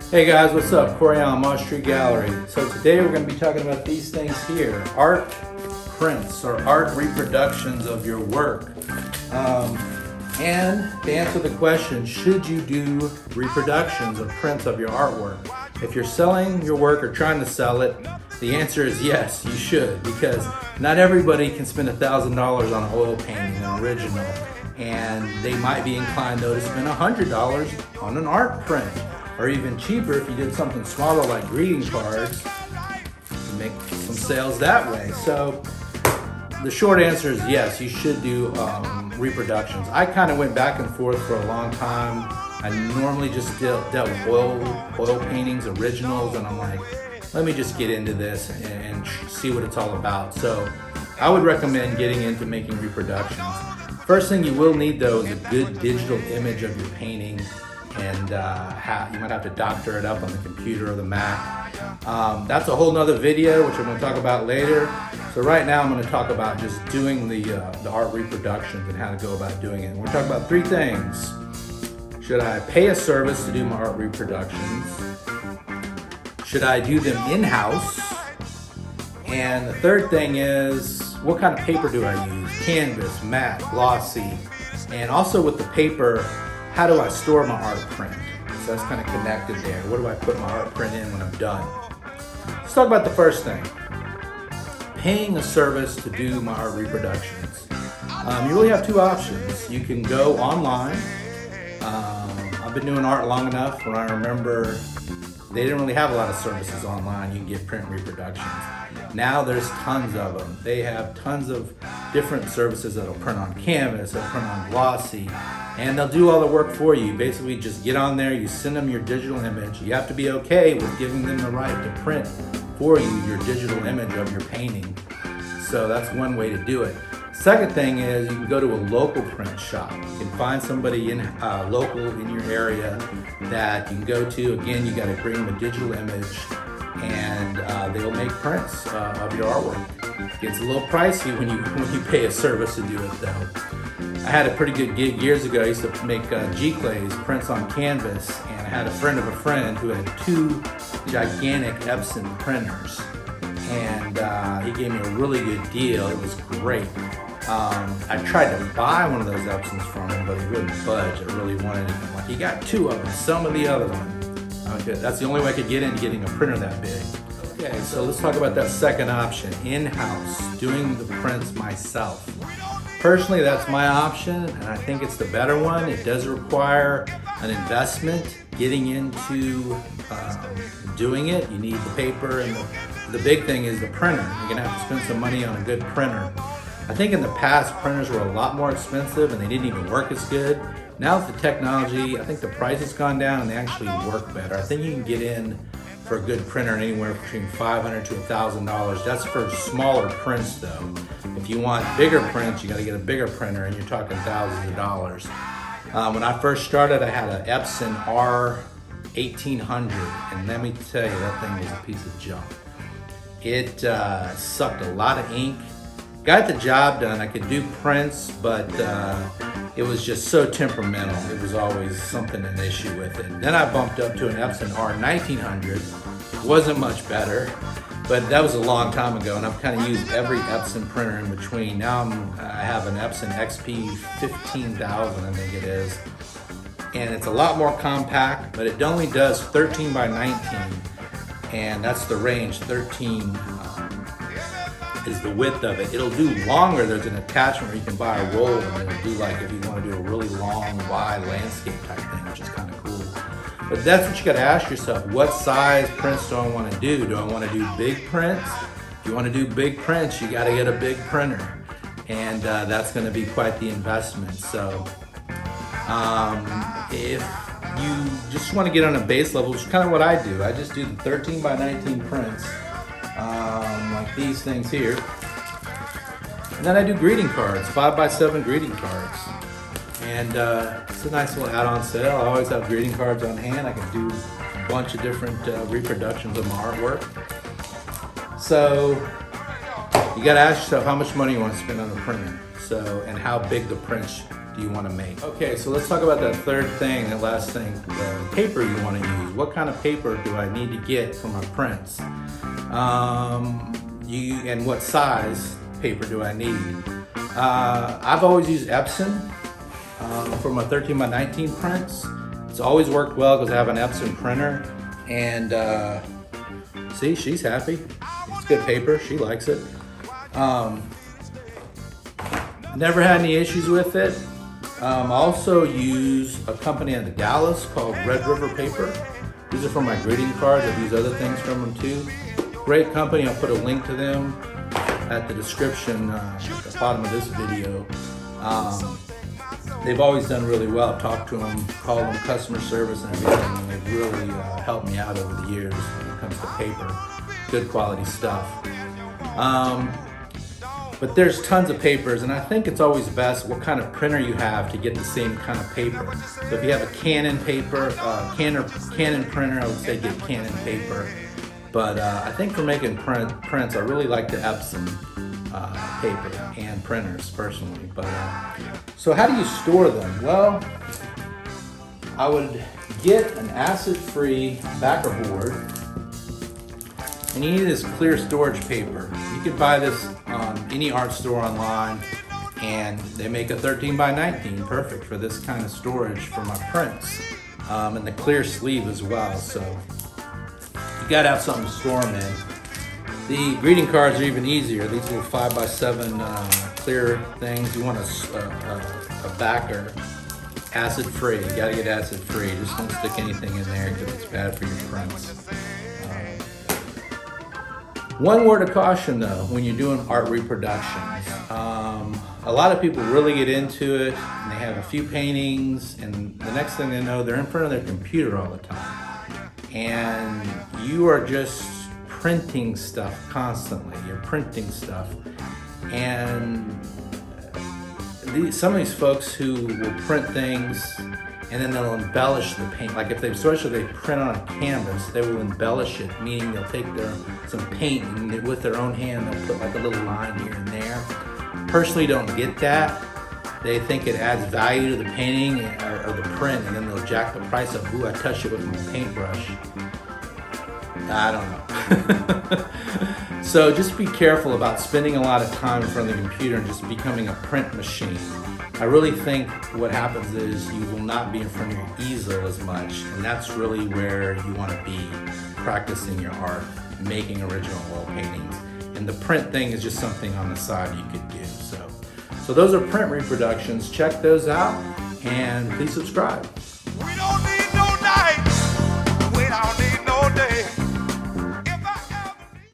Hey guys, what's up? Corey on Moss Street Gallery. So today we're going to be talking about these things here, art prints or art reproductions of your work. And to answer the question, should you do reproductions or prints of your artwork? If you're selling your work or trying to sell it, the answer is yes, you should, because not everybody can spend $1,000 on an oil painting, an original, and they might be inclined though to spend $100 on an art print. Or even cheaper if you did something smaller like greeting cards, and make some sales that way. So the short answer is yes, you should do reproductions. I kind of went back and forth for a long time. I normally just dealt with oil paintings, originals, and I'm like, let me just get into this and see what it's all about. So I would recommend getting into making reproductions. First thing you will need though is a good digital image of your painting. And you might have to doctor it up on the computer or the Mac. That's a whole nother video, which I'm going to talk about later. So right now I'm going to talk about just doing the art reproductions and how to go about doing it. And we're talking about three things. Should I pay a service to do my art reproductions? Should I do them in-house? And the third thing is, what kind of paper do I use? Canvas, matte, glossy. And also with the paper, how do I store my art print? So that's kind of connected there. What do I put my art print in when I'm done? Let's talk about the first thing. Paying a service to do my art reproductions. You really have two options. You can go online. I've been doing art long enough when I remember they didn't really have a lot of services online. You can get print reproductions. Now there's tons of them. They have tons of different services that'll print on canvas, they'll print on glossy, and they'll do all the work for you. Basically just get on there, you send them your digital image. You have to be okay with giving them the right to print for you your digital image of your painting. So that's one way to do it. Second thing is you can go to a local print shop. You can find somebody local in your area that you can go to. Again, you got to bring them a digital image and they'll make prints of your artwork. It gets a little pricey when you pay a service to do it though. I had a pretty good gig years ago. I used to make G-Clays, prints on canvas, and I had a friend of a friend who had two gigantic Epson printers, and he gave me a really good deal. It was great. I tried to buy one of those Epsons from him, but he wouldn't budge. I really wanted it. Like, you got two of them, sell me the other one. Okay, that's the only way I could get into getting a printer that big. Okay, so let's talk about that second option, in-house, doing the prints myself. Personally, that's my option, and I think it's the better one. It does require an investment getting into doing it. You need the paper, and the big thing is the printer. You're gonna have to spend some money on a good printer. I think in the past, printers were a lot more expensive and they didn't even work as good. Now with the technology, I think the price has gone down and they actually work better. I think you can get in for a good printer anywhere between $500 to $1,000. That's for smaller prints though. If you want bigger prints, you gotta get a bigger printer and you're talking thousands of dollars. When I first started, I had an Epson R1800, and let me tell you, that thing was a piece of junk. It sucked a lot of ink. Got the job done. I could do prints, but it was just so temperamental. It was always an issue with it. Then I bumped up to an Epson R1900. Wasn't much better, but that was a long time ago, and I've kind of used every Epson printer in between. Now I have an Epson XP 15,000, I think it is, and it's a lot more compact, but it only does 13 by 19, and that's the range. 13 is the width of it. It'll do longer. There's an attachment where you can buy a roll, and it'll do like if you want to do a really long, wide landscape type thing, which is kind of cool. But that's what you got to ask yourself. What size prints do I want to do? Do I want to do big prints? If you want to do big prints, you got to get a big printer, and that's going to be quite the investment. So if you just want to get on a base level, which is kind of what I do. I just do the 13 by 19 prints. Like these things here. And then I do greeting cards, 5x7 greeting cards. And it's a nice little add-on sale. I always have greeting cards on hand. I can do a bunch of different reproductions of my artwork. So you gotta ask yourself how much money you want to spend on a printer. And how big the prints do you want to make? Okay, so let's talk about that third thing, that last thing, the paper you want to use. What kind of paper do I need to get for my prints? And what size paper do I need? I've always used Epson for my 13 by 19 prints. It's always worked well because I have an Epson printer, and see, she's happy. It's good paper, she likes it. Never had any issues with it. Also use a company out of Dallas called Red River Paper. These are for my greeting cards. I've used other things from them too. Great company. I'll put a link to them at the description at the bottom of this video. They've always done really well. I've talked to them, called them customer service and everything, and they've really helped me out over the years when it comes to paper. Good quality stuff. But there's tons of papers, and I think it's always best what kind of printer you have to get the same kind of paper. So if you have a Canon paper, Canon printer, I would say get Canon paper. But I think for making prints, I really like the Epson paper and printers personally. But so how do you store them? Well, I would get an acid-free backer board, and you need this clear storage paper. You can buy this on any art store online, and they make a 13 by 19 perfect for this kind of storage for my prints, and the clear sleeve as well. So you gotta have something to store them in. The greeting cards are even easier. These are 5 by 7 clear things. You want a backer, acid free. You gotta get acid free. Just don't stick anything in there because it's bad for your prints. One word of caution though, when you're doing art reproductions, a lot of people really get into it and they have a few paintings, and the next thing they know, they're in front of their computer all the time. And you are just printing stuff constantly. You're printing stuff. And some of these folks who will print things and then they'll embellish the paint. Like especially if they print on a canvas, they will embellish it, meaning they'll take some paint and with their own hand they'll put like a little line here and there. Personally, don't get that. They think it adds value to the painting or the print, and then they'll jack the price up. Ooh, I touched it with my paintbrush. I don't know. So just be careful about spending a lot of time in front of the computer and just becoming a print machine. I really think what happens is you will not be in front of your easel as much, and that's really where you want to be practicing your art, making original oil paintings. And the print thing is just something on the side you could do. So those are print reproductions. Check those out, and please subscribe.